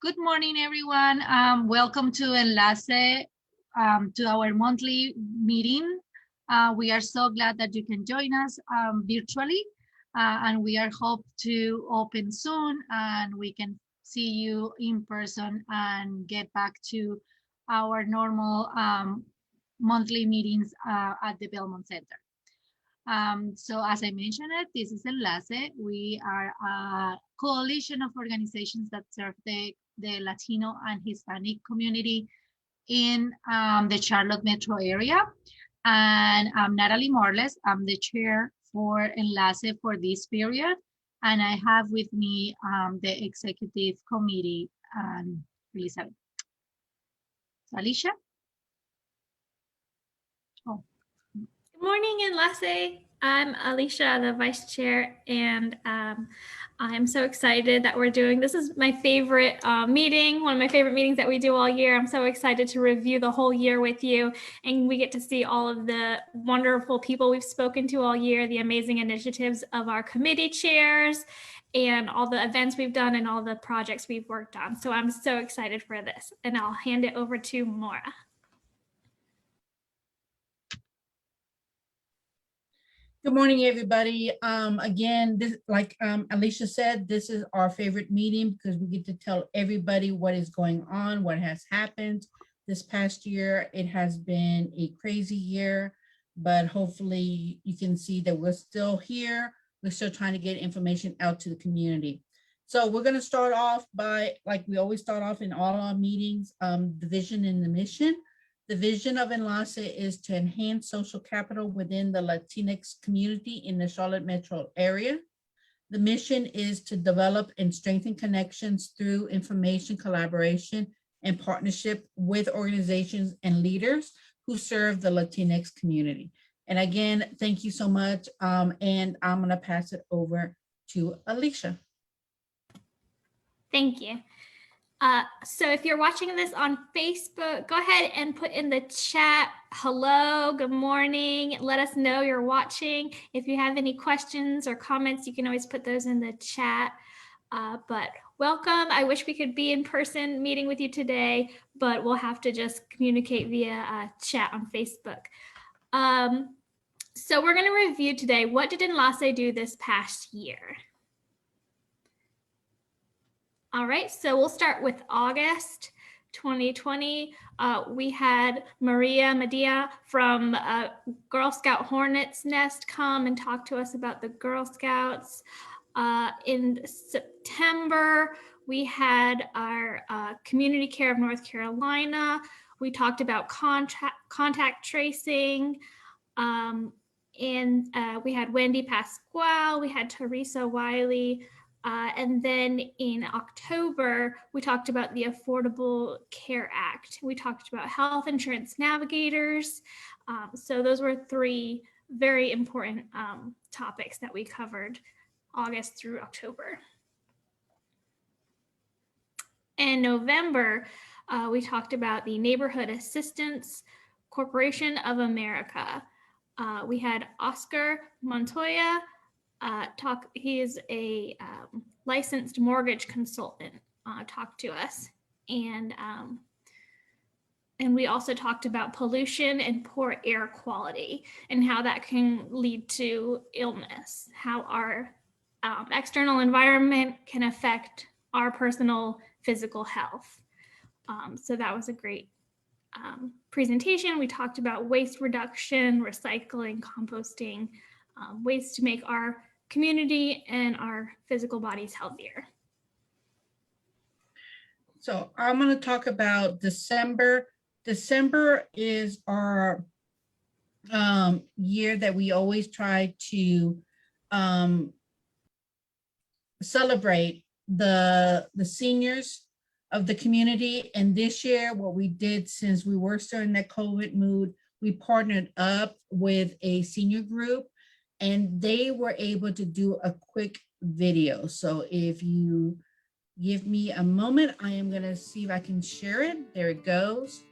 Good morning, everyone. Welcome to ENLACE, to our monthly meeting. We are so glad that you can join us virtually, and we are hope to open soon and we can see you in person and get back to our normal monthly meetings at the Belmont Center. So as I mentioned, this is ENLACE. We are a coalition of organizations that serve the Latino and Hispanic community in the Charlotte metro area. And I'm Natalie Morles. I'm the chair for ENLACE for this period. And I have with me the executive committee, Elizabeth. So, Alicia? Oh. Good morning, ENLACE. I'm Alicia, the vice chair, and I'm so excited that we're doing this. Is my favorite meeting, one of my favorite meetings that we do all year. I'm so excited to review the whole year with you, and we get to see all of the wonderful people we've spoken to all year, the amazing initiatives of our committee chairs, and all the events we've done and all the projects we've worked on. So I'm so excited for this, and I'll hand it over to Maura. Good morning, everybody. Again, this, like Alicia said, this is our favorite meeting because we get to tell everybody what is going on, what has happened this past year. It has been a crazy year, but hopefully you can see that we're still here. We're still trying to get information out to the community. So we're going to start off by, like we always start off in all our meetings, the vision and the mission. The vision of ENLACE is to enhance social capital within the Latinx community in the Charlotte metro area. The mission is to develop and strengthen connections through information collaboration and partnership with organizations and leaders who serve the Latinx community. And again, thank you so much. And I'm going to pass it over to Alicia. Thank you. So if you're watching this on Facebook, go ahead and put in the chat, hello, good morning. Let us know you're watching. If you have any questions or comments, you can always put those in the chat. But welcome. I wish we could be in person meeting with you today, but we'll have to just communicate via chat on Facebook. So we're going to review today, what did ENLACE do this past year? All right, so we'll start with August 2020. We had Maria Medea from Girl Scout Hornets Nest come and talk to us about the Girl Scouts. In September, we had our Community Care of North Carolina. We talked about contact tracing. And we had Wendy Pasquale, we had Teresa Wiley. And then in October, we talked about the Affordable Care Act. We talked about health insurance navigators. So those were three very important topics that we covered August through October. In November, we talked about the Neighborhood Assistance Corporation of America. We had Oscar Montoya, he is a licensed mortgage consultant, talk to us. And we also talked about pollution and poor air quality and how that can lead to illness, how our external environment can affect our personal physical health. So that was a great presentation. We talked about waste reduction, recycling, composting, ways to make our community and our physical bodies healthier. So I'm going to talk about December. December is our year that we always try to celebrate the seniors of the community. And this year, what we did, since we were still in that COVID mood, we partnered up with a senior group and they were able to do a quick video. So if you give me a moment, I am going to see if I can share it. There it goes.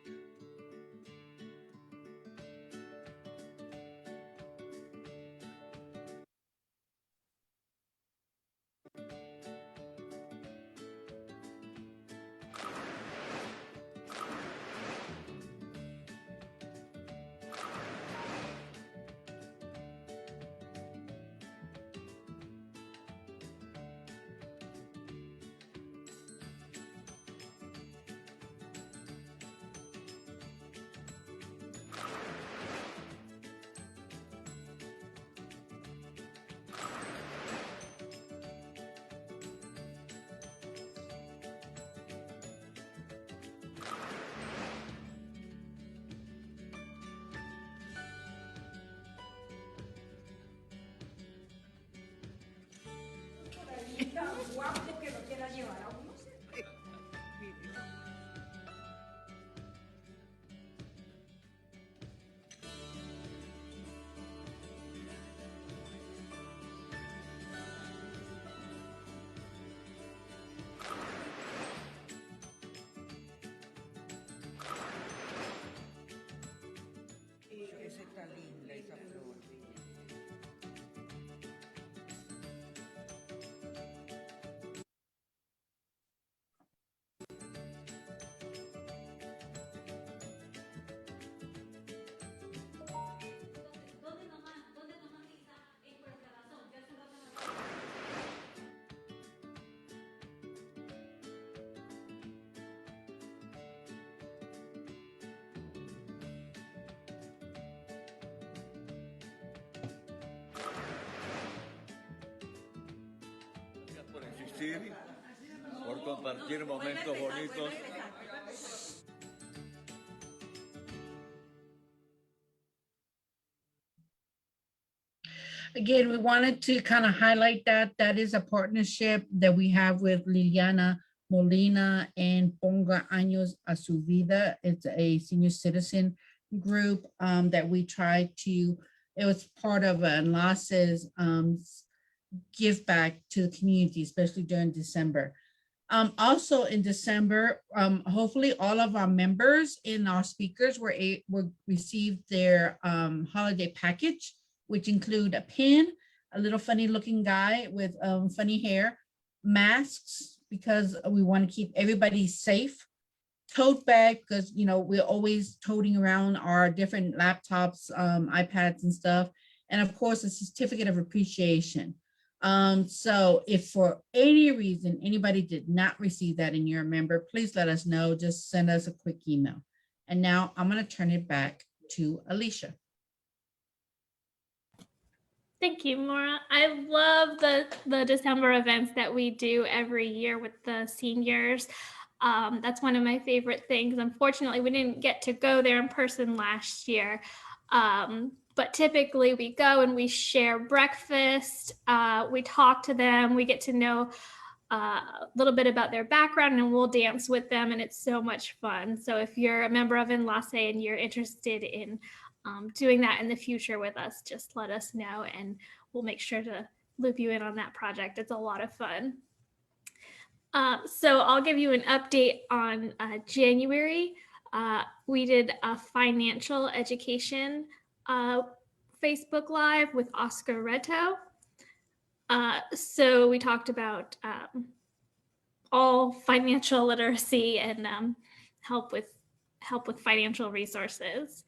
Esa está linda, esa flor. Gracias por existir, por compartir momentos bonitos. Again, we wanted to kind of highlight that. That is a partnership that we have with Liliana Molina and Ponga Años a su Vida. It's a senior citizen group that we try to, it was part of ENLACE's give back to the community, especially during December. Also in December, hopefully all of our members and our speakers were received their holiday package, which include a pin, a little funny looking guy with funny hair, masks, because we want to keep everybody safe, tote bag, because, you know, we're always toting around our different laptops, iPads and stuff. And of course, a certificate of appreciation. So if for any reason anybody did not receive that and you're a member, please let us know. Just send us a quick email. And now I'm going to turn it back to Alicia. Thank you, Maura. I love the December events that we do every year with the seniors. That's one of my favorite things. Unfortunately, we didn't get to go there in person last year. But typically we go and we share breakfast, we talk to them, we get to know a little bit about their background, and we'll dance with them, and it's so much fun. So if you're a member of ENLACE and you're interested in doing that in the future with us, just let us know and we'll make sure to loop you in on that project. It's a lot of fun. So I'll give you an update on January. We did a financial education Facebook Live with Oscar Reto. So we talked about all financial literacy and help with financial resources.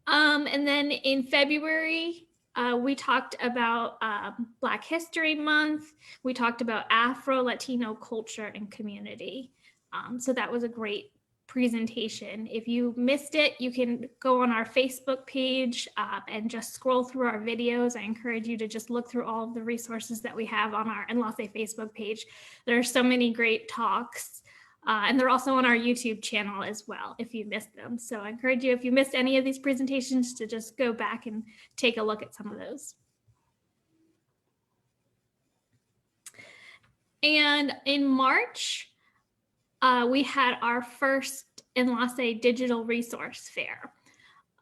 And then in February, we talked about Black History Month. We talked about Afro-Latino culture and community. So that was a great presentation. If you missed it, you can go on our Facebook page and just scroll through our videos. I encourage you to just look through all of the resources that we have on our ENLACE Facebook page. There are so many great talks. And they're also on our YouTube channel as well, if you missed them. So I encourage you, if you missed any of these presentations, to just go back and take a look at some of those. And in March, we had our first ENLACE Digital Resource Fair.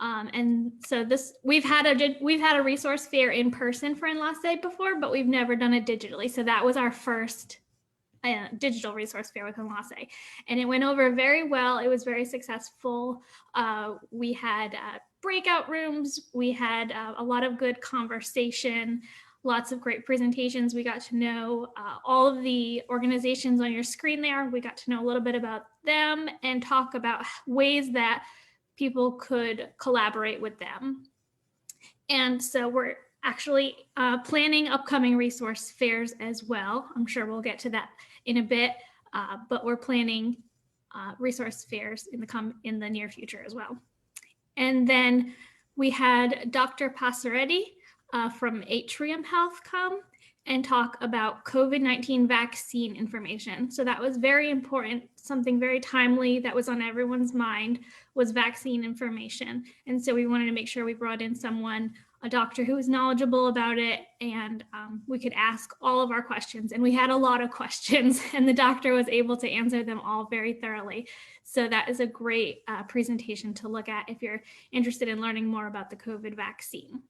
And so we've had a resource fair in person for ENLACE before, but we've never done it digitally. So that was our first digital resource fair with ENLACE, and it went over very well. It was very successful. We had breakout rooms. We had a lot of good conversation, lots of great presentations. We got to know all of the organizations on your screen there. We got to know a little bit about them and talk about ways that people could collaborate with them. And so we're actually planning upcoming resource fairs as well. I'm sure we'll get to that in a bit, but we're planning resource fairs in the near future as well. And then we had Dr. Passaretti from Atrium Health come and talk about COVID-19 vaccine information. So that was very important, something very timely that was on everyone's mind was vaccine information. And so we wanted to make sure we brought in someone a doctor who was knowledgeable about it, and we could ask all of our questions. And we had a lot of questions, and the doctor was able to answer them all very thoroughly. So that is a great presentation to look at if you're interested in learning more about the COVID vaccine.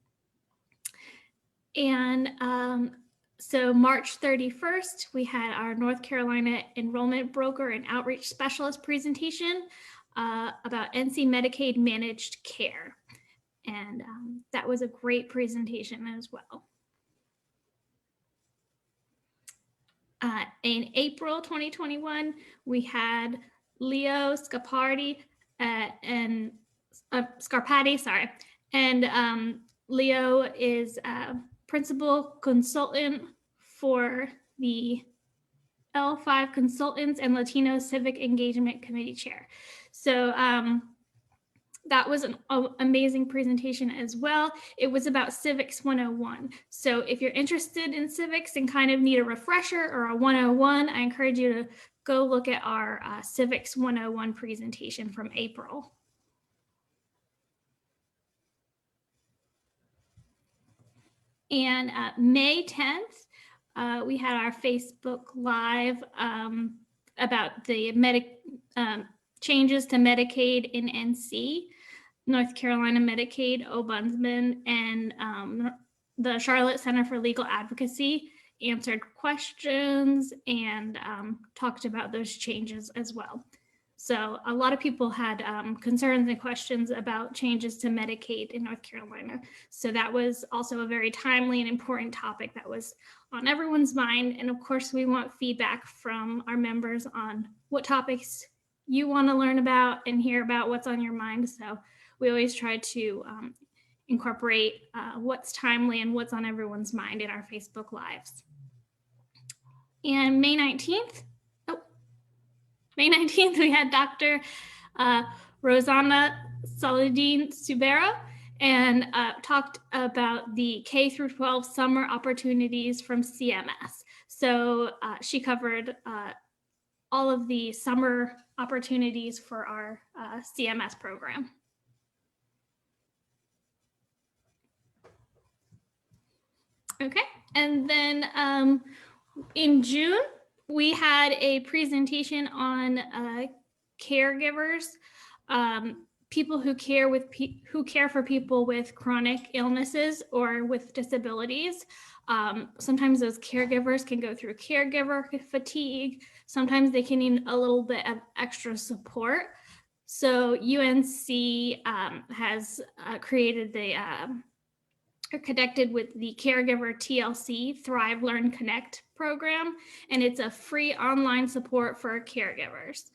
And so March 31st, we had our North Carolina enrollment broker and outreach specialist presentation about NC Medicaid managed care. And that was a great presentation as well. In April 2021, we had Leo Scarpati and Scarpati, sorry. And Leo is a principal consultant for the L5 Consultants and Latino Civic Engagement Committee Chair. So that was an amazing presentation as well. It was about Civics 101. So if you're interested in civics and kind of need a refresher or a 101, I encourage you to go look at our Civics 101 presentation from April. And May 10th, we had our Facebook Live about the changes to Medicaid in NC. North Carolina Medicaid Ombudsman and the Charlotte Center for Legal Advocacy answered questions and talked about those changes as well. So a lot of people had concerns and questions about changes to Medicaid in North Carolina. So that was also a very timely and important topic that was on everyone's mind. And of course, we want feedback from our members on what topics you want to learn about and hear about, what's on your mind. So we always try to incorporate what's timely and what's on everyone's mind in our Facebook Lives. And May 19th, we had Dr. Rosanna Saladin Subera and talked about the K through 12 summer opportunities from CMS. So she covered all of the summer opportunities for our CMS program. Okay, and then in June, we had a presentation on caregivers, people who care for people with chronic illnesses or with disabilities. Sometimes those caregivers can go through caregiver fatigue. Sometimes they can need a little bit of extra support. So UNC has created the connected with the Caregiver TLC Thrive, Learn, Connect program, and it's a free online support for caregivers.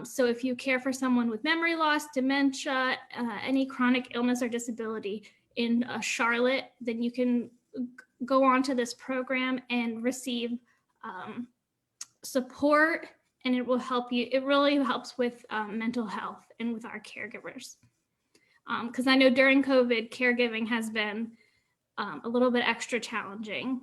So if you care for someone with memory loss, dementia, any chronic illness or disability in Charlotte, then you can go on to this program and receive support, and it will help you. It really helps with mental health and with our caregivers. Because I know during COVID, caregiving has been a little bit extra challenging.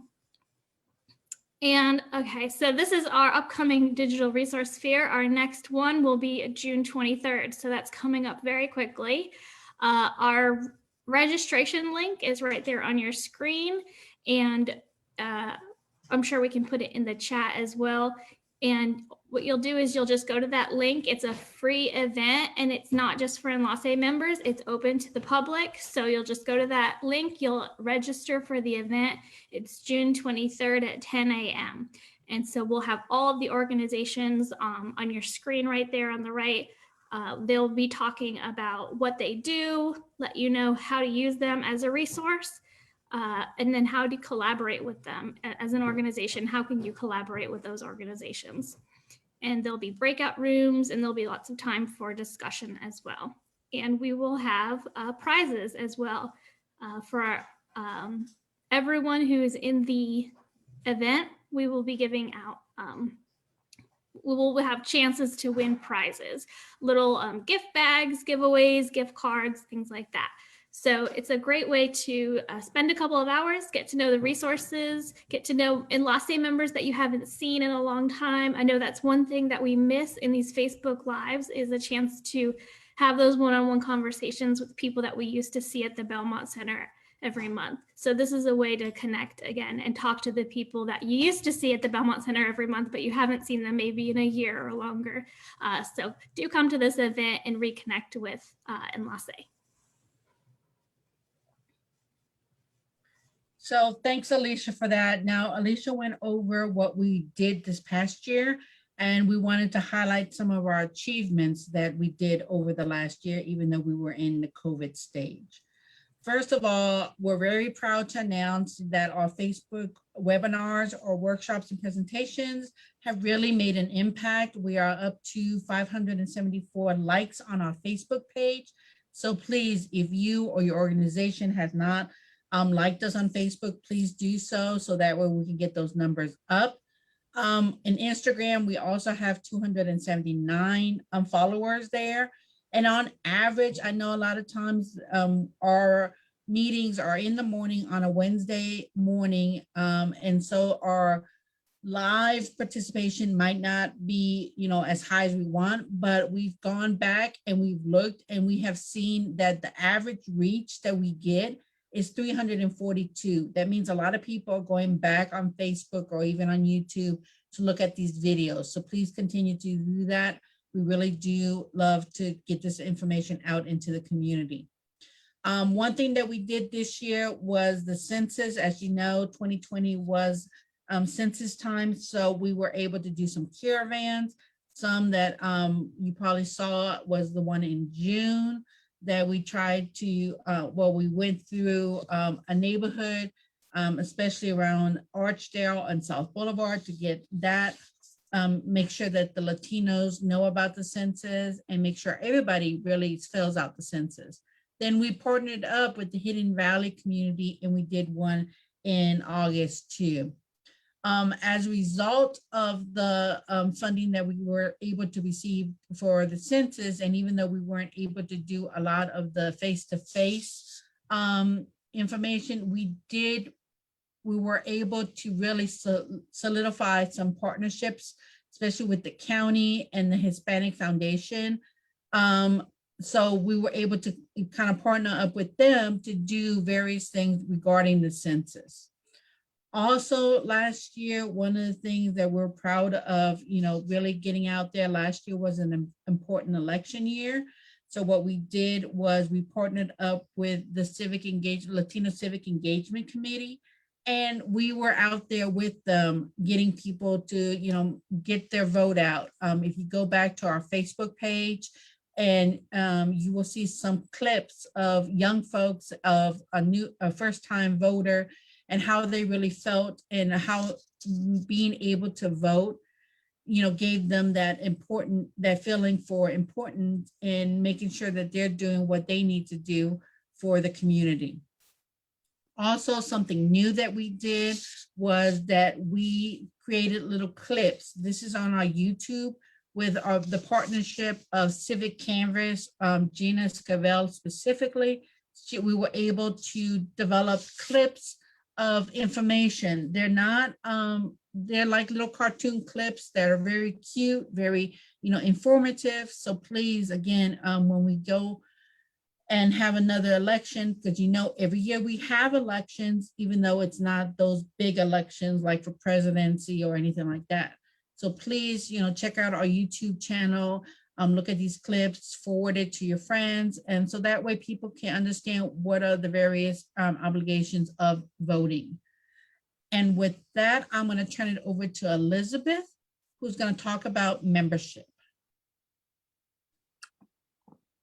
And okay, so this is our upcoming digital resource fair. Our next one will be June 23rd. So that's coming up very quickly. Our registration link is right there on your screen. And I'm sure we can put it in the chat as well. And what you'll do is you'll just go to that link. It's a free event, and it's not just for ENLACE members, it's open to the public. So you'll just go to that link, you'll register for the event. It's June 23rd at 10 a.m. And so we'll have all of the organizations on your screen right there on the right. They'll be talking about what they do, let you know how to use them as a resource, and then how to collaborate with them as an organization. How can you collaborate with those organizations? And there'll be breakout rooms, and there'll be lots of time for discussion as well. And we will have prizes as well for everyone who is in the event. We will be giving out, we will have chances to win prizes, little gift bags, giveaways, gift cards, things like that. So it's a great way to spend a couple of hours, get to know the resources, get to know ENLACE members that you haven't seen in a long time. I know that's one thing that we miss in these Facebook Lives is a chance to have those one-on-one conversations with people that we used to see at the Belmont Center every month. So this is a way to connect again and talk to the people that you used to see at the Belmont Center every month, but you haven't seen them maybe in a year or longer. So do come to this event and reconnect with ENLACE. So thanks, Alicia, for that. Now, Alicia went over what we did this past year, and we wanted to highlight some of our achievements that we did over the last year, even though we were in the COVID stage. First of all, we're very proud to announce that our Facebook webinars or workshops and presentations have really made an impact. We are up to 574 likes on our Facebook page. So please, if you or your organization has not liked us on Facebook, please do so that way we can get those numbers up. In Instagram, we also have 279 followers there. And on average, I know a lot of times our meetings are in the morning on a Wednesday morning. And so our live participation might not be, as high as we want, but we've gone back and we've looked and we have seen that the average reach that we get is 342. That means a lot of people are going back on Facebook or even on YouTube to look at these videos. So please continue to do that. We really do love to get this information out into the community. One thing that we did this year was the census. As you know, 2020 was census time. So we were able to do some caravans. Some that you probably saw was the one in June that we tried to, we went through a neighborhood, especially around Archdale and South Boulevard to get that, make sure that the Latinos know about the census and make sure everybody really fills out the census. Then we partnered up with the Hidden Valley community and we did one in August too. As a result of the funding that we were able to receive for the census, and even though we weren't able to do a lot of the face-to-face information, we were able to really solidify some partnerships, especially with the county and the Hispanic Foundation. So we were able to kind of partner up with them to do various things regarding the census. Also, last year, one of the things that we're proud of, really getting out there last year was an important election year. So what we did was we partnered up with the Latino Civic Engagement Committee, and we were out there with them getting people to, get their vote out. If you go back to our Facebook page, and you will see some clips of young folks of a first-time voter and how they really felt and how being able to vote, gave them that feeling for importance in making sure that they're doing what they need to do for the community. Also, something new that we did was that we created little clips. This is on our YouTube with the partnership of Civic Canvas, Gina Scavell specifically. We were able to develop clips of information. They're not, they're like little cartoon clips that are very cute, very, informative. So please, again, when we go and have another election, because every year we have elections, even though it's not those big elections like for presidency or anything like that. So please, check out our YouTube channel, look at these clips, forward it to your friends. And so that way people can understand what are the various obligations of voting. And with that, I'm going to turn it over to Elizabeth, who's going to talk about membership.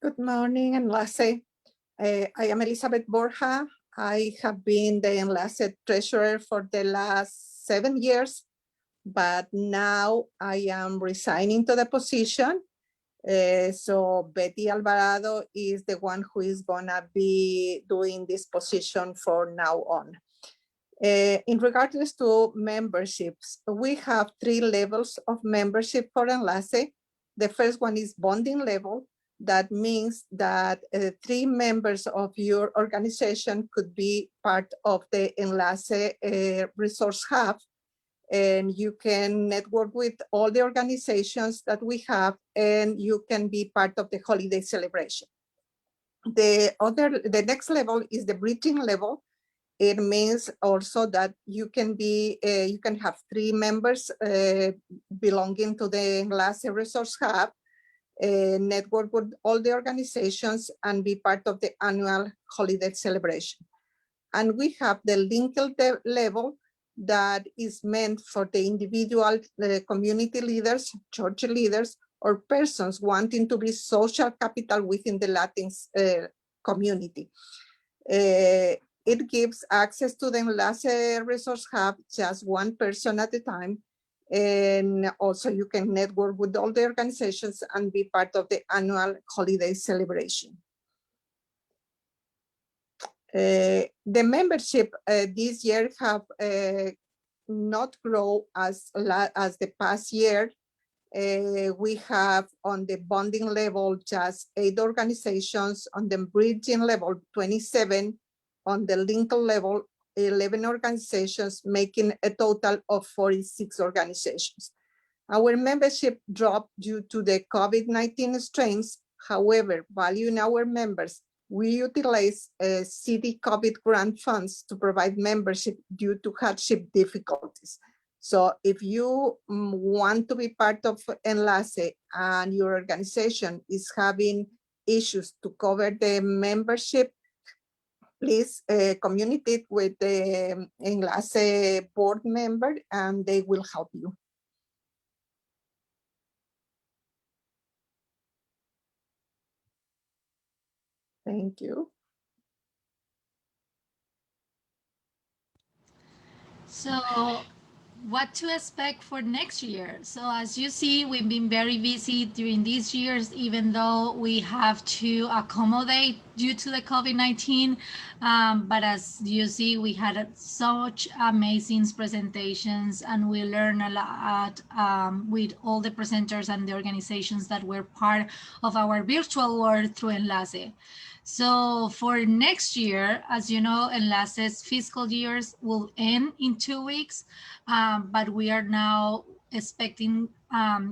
Good morning, ENLACE. I am Elizabeth Borja. I have been the ENLACE treasurer for the last 7 years, but now I am resigning to the position. So Betty Alvarado is the one who is gonna be doing this position for now on. In regards to memberships, we have 3 levels of membership for ENLACE. The first one is bonding level. That means that 3 members of your organization could be part of the ENLACE Resource Hub, and you can network with all the organizations that we have, and you can be part of the holiday celebration. The next level is the bridging level. It means also that you can have 3 members belonging to the ENLACE Resource Hub, network with all the organizations, and be part of the annual holiday celebration. And we have the linked level that is meant for the individual community leaders, church leaders, or persons wanting to be social capital within the Latin community. It gives access to the ENLACE Resource Hub, just 1 person at a time. And also you can network with all the organizations and be part of the annual holiday celebration. The membership this year have not grown as the past year. We have on the bonding level just 8 organizations, on the bridging level 27, on the link level 11 organizations, making a total of 46 organizations. Our membership dropped due to the COVID-19 strains. However, valuing our members, we utilize city COVID grant funds to provide membership due to hardship difficulties. So if you want to be part of ENLACE and your organization is having issues to cover the membership, please communicate with the ENLACE board member and they will help you. Thank you. So what to expect for next year? So as you see, we've been very busy during these years, even though we have to accommodate due to the COVID-19. But as you see, we had such amazing presentations and we learned a lot with all the presenters and the organizations that were part of our virtual world through ENLACE. So for next year, as you know, ENLACE's fiscal years will end in 2 weeks, but we are now expecting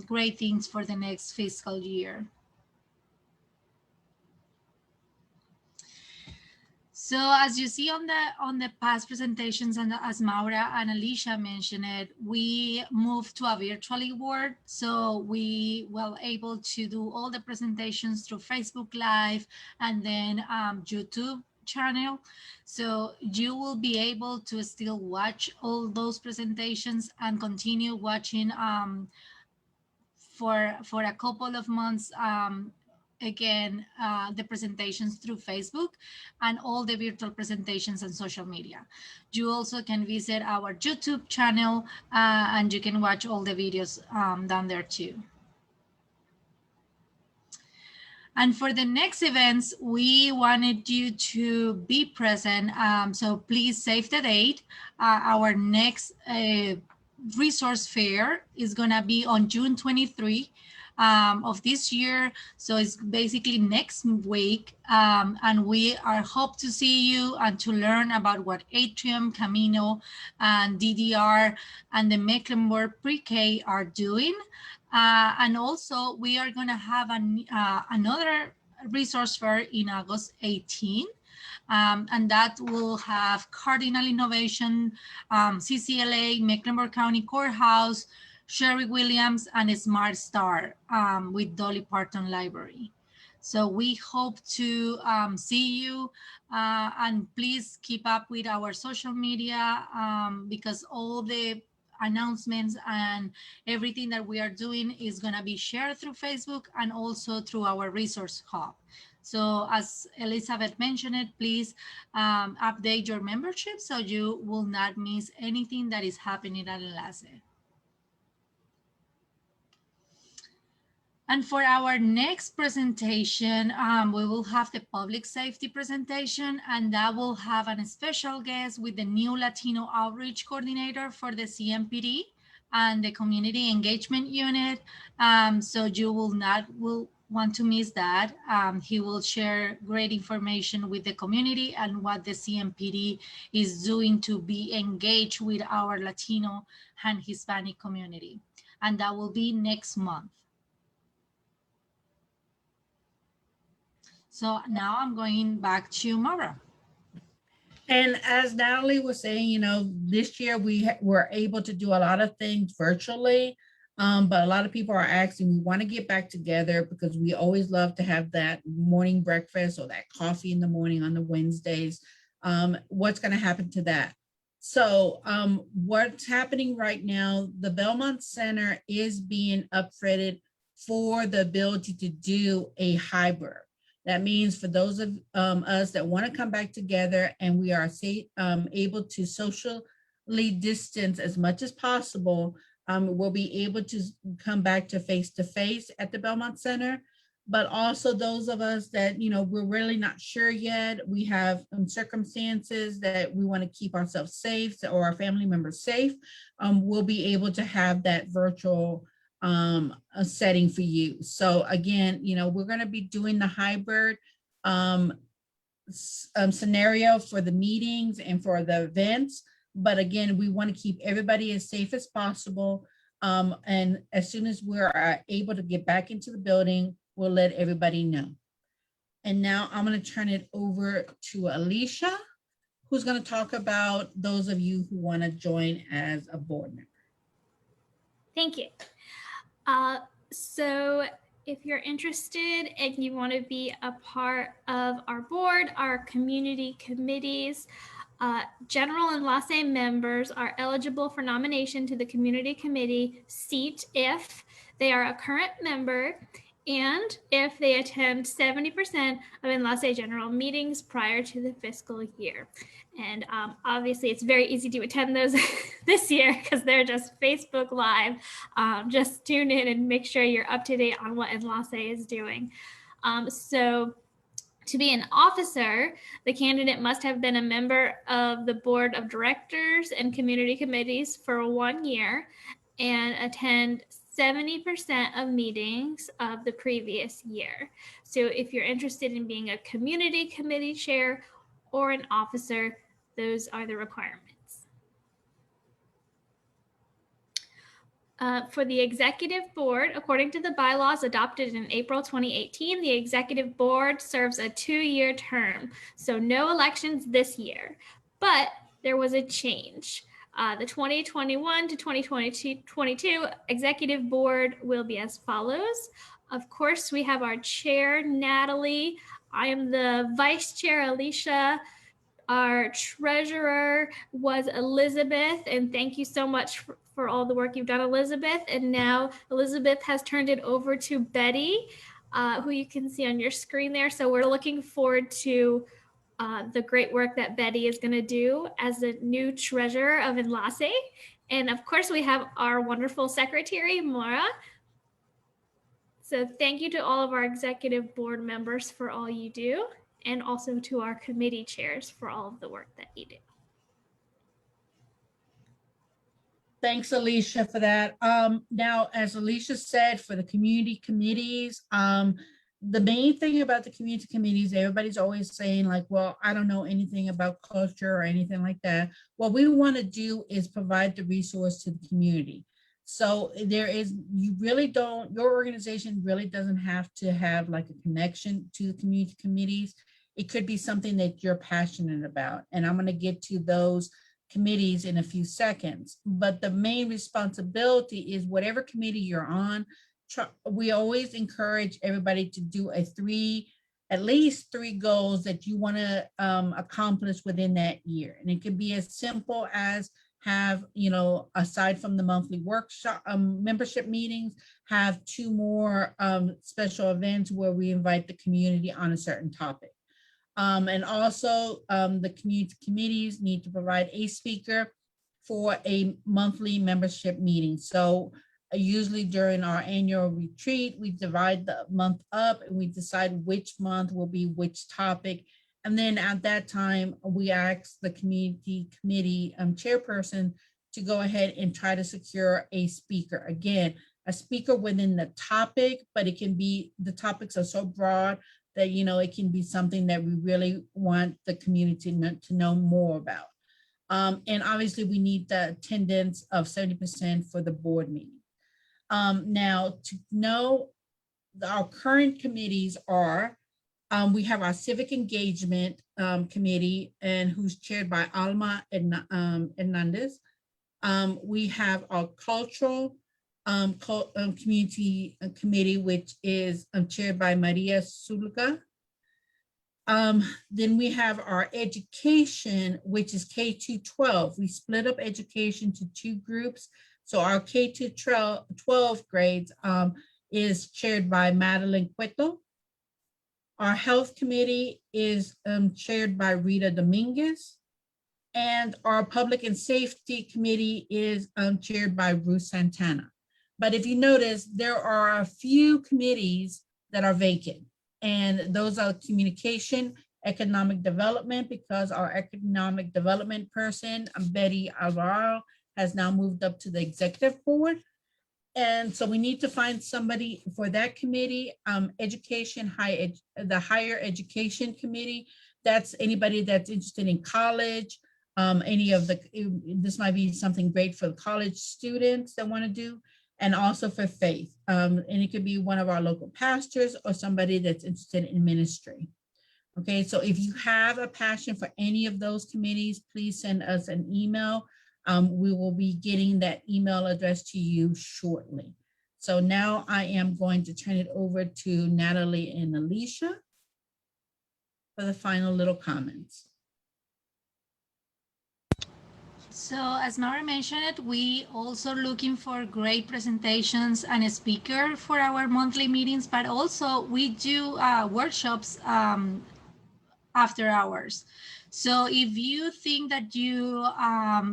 great things for the next fiscal year. So as you see on the past presentations, and as Maura and Alicia mentioned it, we moved to a virtual world. So we were able to do all the presentations through Facebook Live and then YouTube channel. So you will be able to still watch all those presentations and continue watching for a couple of months again, the presentations through Facebook and all the virtual presentations on social media. You also can visit our YouTube channel and you can watch all the videos down there too. And for the next events, we wanted you to be present. So please save the date. Our next resource fair is gonna be on June 23 of this year. So it's basically next week. And we are hope to see you and to learn about what Atrium, Camino, and DDR and the Mecklenburg Pre-K are doing. And also we are gonna have another resource fair in August 18. And that will have Cardinal Innovation, CCLA, Mecklenburg County Courthouse, Sherry Williams, and Smart Star with Dolly Parton Library. So we hope to see you and please keep up with our social media because all the announcements and everything that we are doing is going to be shared through Facebook and also through our resource hub. So as Elizabeth mentioned it, please update your membership so you will not miss anything that is happening at ENLACE. And for our next presentation, we will have the public safety presentation, and that will have a special guest with the new Latino outreach coordinator for the CMPD and the community engagement unit. So you will want to miss that. He will share great information with the community and what the CMPD is doing to be engaged with our Latino and Hispanic community. And that will be next month. So now I'm going back to Maura. And as Natalie was saying, you know, this year we were able to do a lot of things virtually. But a lot of people are asking, we want to get back together because we always love to have that morning breakfast or that coffee in the morning on the Wednesdays. What's going to happen to that? So what's happening right now, the Belmont Center is being upgraded for the ability to do a hybrid. That means for those of us that want to come back together and we are able to socially distance as much as possible, we'll be able to come back to face at the Belmont Center. But also those of us that, you know, we're really not sure yet, we have circumstances that we want to keep ourselves safe or our family members safe, we'll be able to have that virtual a setting for you. So again, you know, we're going to be doing the hybrid scenario for the meetings and for the events. But again, we want to keep everybody as safe as possible. And as soon as we're able to get back into the building, we'll let everybody know. And now I'm going to turn it over to Alicia, who's going to talk about those of you who want to join as a board member. Thank you. So if you're interested and you want to be a part of our board, our community committees, general and ENLACE members are eligible for nomination to the community committee seat if they are a current member and if they attend 70% of ENLACE general meetings prior to the fiscal year. And obviously it's very easy to attend those this year because they're just Facebook Live. Just tune in and make sure you're up to date on what ENLACE is doing. So to be an officer, the candidate must have been a member of the board of directors and community committees for 1 year and attend 70% of meetings of the previous year. So if you're interested in being a community committee chair or an officer, those are the requirements. For the executive board, according to the bylaws adopted in April 2018, the executive board serves a 2-year term. So no elections this year, but there was a change. The 2021 to 2022 executive board will be as follows. Of course, we have our chair, Natalie. I am the vice chair, Alicia. Our treasurer was Elizabeth, and thank you so much for all the work you've done, Elizabeth. And now Elizabeth has turned it over to Betty, who you can see on your screen there. So we're looking forward to the great work that Betty is going to do as the new treasurer of ENLACE. And of course, we have our wonderful secretary, Maura. So thank you to all of our executive board members for all you do, and also to our committee chairs for all of the work that you do. Thanks, Alicia, for that. Now, as Alicia said, for the community committees, the main thing about the community committees, everybody's always saying like, well, I don't know anything about culture or anything like that. What we want to do is provide the resource to the community. So you really don't, your organization really doesn't have to have like a connection to the community committees. It could be something that you're passionate about. And I'm going to get to those committees in a few seconds. But the main responsibility is whatever committee you're on, we always encourage everybody to do at least three goals that you want to accomplish within that year. And it could be as simple as have, aside from the monthly workshop membership meetings, have 2 more special events where we invite the community on a certain topic. And also the community committees need to provide a speaker for a monthly membership meeting. So usually during our annual retreat, we divide the month up and we decide which month will be which topic. And then at that time, we ask the community committee chairperson to go ahead and try to secure a speaker. Again, a speaker within the topic, but it can be, the topics are so broad that, it can be something that we really want the community to know more about. And obviously we need the attendance of 70% for the board meeting. Now to know our current committees are We have our Civic Engagement Committee, and who's chaired by Alma Hernandez. We have our Cultural Community Committee, which is chaired by Maria Zulga. Then we have our Education, which is K-12. We split up education to 2 groups. So our K-12 grades is chaired by Madeline Cueto. Our Health Committee is chaired by Rita Dominguez. And our Public and Safety Committee is chaired by Ruth Santana. But if you notice, there are a few committees that are vacant. And those are Communication, Economic Development, because our Economic Development person, Betty Alvaro, has now moved up to the Executive Board. And so we need to find somebody for that committee. Education, the Higher Education Committee, that's anybody that's interested in college. This might be something great for the college students that want to do, and also for faith. And it could be one of our local pastors or somebody that's interested in ministry. Okay, so if you have a passion for any of those committees, please send us an email. We will be getting that email address to you shortly. So now I am going to turn it over to Natalie and Alicia for the final little comments. So as Mara mentioned, we also looking for great presentations and a speaker for our monthly meetings, but also we do workshops after hours. So if you think that you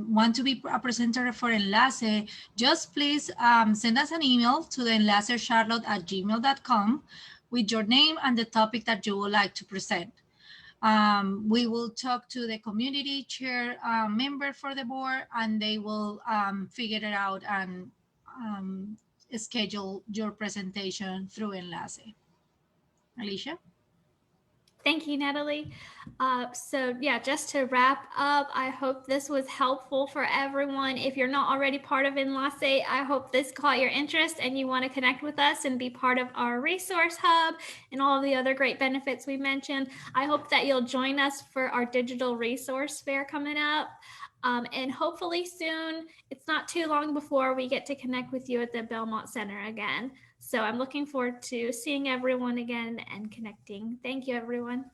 want to be a presenter for ENLACE, just please send us an email to the enlacecharlotte@gmail.com with your name and the topic that you would like to present. We will talk to the community chair member for the board, and they will figure it out and schedule your presentation through ENLACE. Alicia? Thank you, Natalie. So yeah, just to wrap up, I hope this was helpful for everyone. If you're not already part of ENLACE, I hope this caught your interest and you want to connect with us and be part of our resource hub and all of the other great benefits we mentioned. I hope that you'll join us for our digital resource fair coming up. And hopefully soon, it's not too long before we get to connect with you at the Belmont Center again. So I'm looking forward to seeing everyone again and connecting. Thank you, everyone.